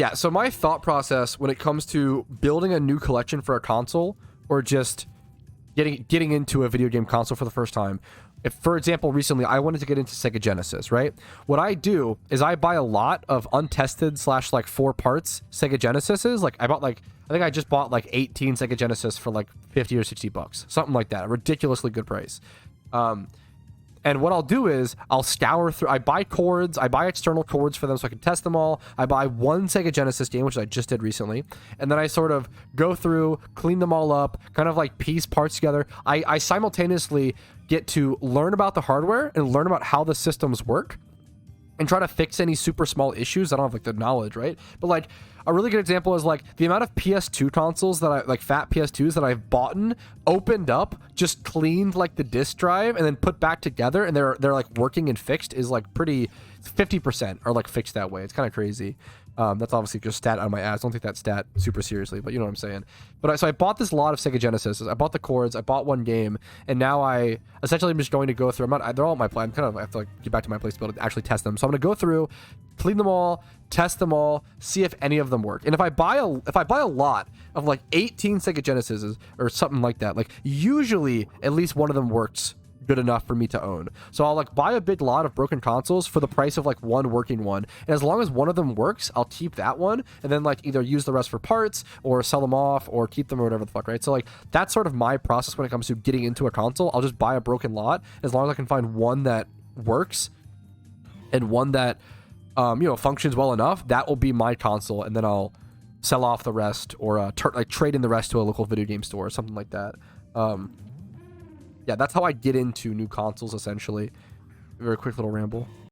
Yeah, so my thought process when it comes to building a new collection for a console or just getting into a video game console for the first time. If, for example, recently I wanted to get into Sega Genesis, right? What I do is I buy a lot of untested / like 4 parts Sega Genesises. Like I think I just bought like 18 Sega Genesis for like 50 or 60 bucks, something like that. A ridiculously good price. And what I'll do is I'll scour through, I buy cords, I buy external cords for them so I can test them all. I buy one Sega Genesis game, which I just did recently. And then I sort of go through, clean them all up, kind of like piece parts together. I simultaneously get to learn about the hardware and learn about how the systems work and try to fix any super small issues. I don't have like the knowledge, right? But like a really good example is like the amount of PS2 consoles that I like, fat PS2s that I've bought and opened up, just cleaned like the disk drive and then put back together, and they're like working and fixed is like pretty 50% are like fixed that way. It's kind of crazy. That's obviously just stat out of my ass. Don't take that stat super seriously, but you know what I'm saying. But so I bought this lot of Sega Genesis. I bought the cords. I bought one game, and now I essentially am just going to go through. They're all at my plan. I have to like get back to my place to be able to actually test them. So I'm going to go through, clean them all, test them all, see if any of them work. And if I buy a lot of like 18 Sega Genesises or something like that, like usually at least one of them works good enough for me to own. So I'll like buy a big lot of broken consoles for the price of like one working one, and as long as one of them works, I'll keep that one and then like either use the rest for parts or sell them off or keep them or whatever the fuck, right? So like that's sort of my process when it comes to getting into a console. I'll just buy a broken lot as long as I can find one that works and one that functions well enough. That will be my console, and then I'll sell off the rest or like trade in the rest to a local video game store or something like that. Yeah, that's how I get into new consoles, essentially. Very quick little ramble.